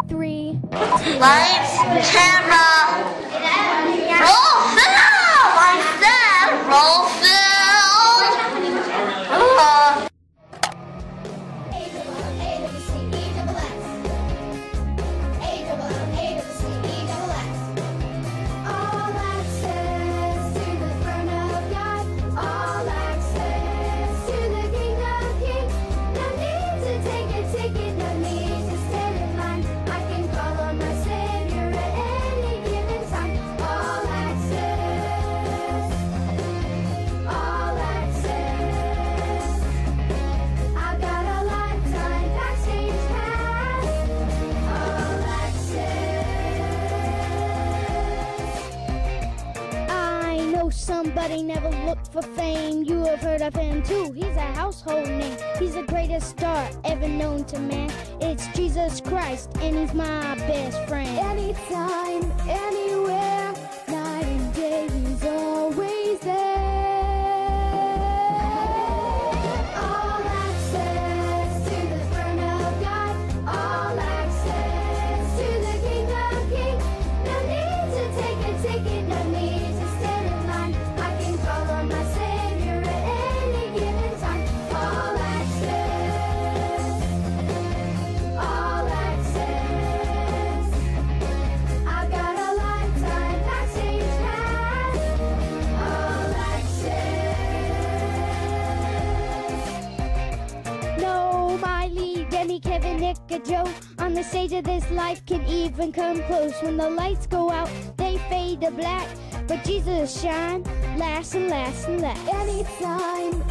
3. Lights, camera, roll film! I said roll film! All access to the throne of God. All access to the King of Kings. No need to take a ticket, no need to stand in line. I can call on my Savior at any given time. All access. All access. I've got a lifetime backstage pass. All access. I know somebody never looked for fame. You have heard of him too. He's a household name. He's the greatest star ever known to man. It's Jesus Christ, and he's my best friend. Anytime, anywhere, night and day, he's always there. All access to the throne of God. All access to the King of Kings. No need to take a ticket, no need to stand in line. I can call on my Savior at any given time. All access. All access. I've got a lifetime backstage pass. All access. Nobody, Demi, Kevin, Nick, or Joe on the stage of this life can even come close. When the lights go out, they fade to black, but Jesus shine, last and last and last. Anytime,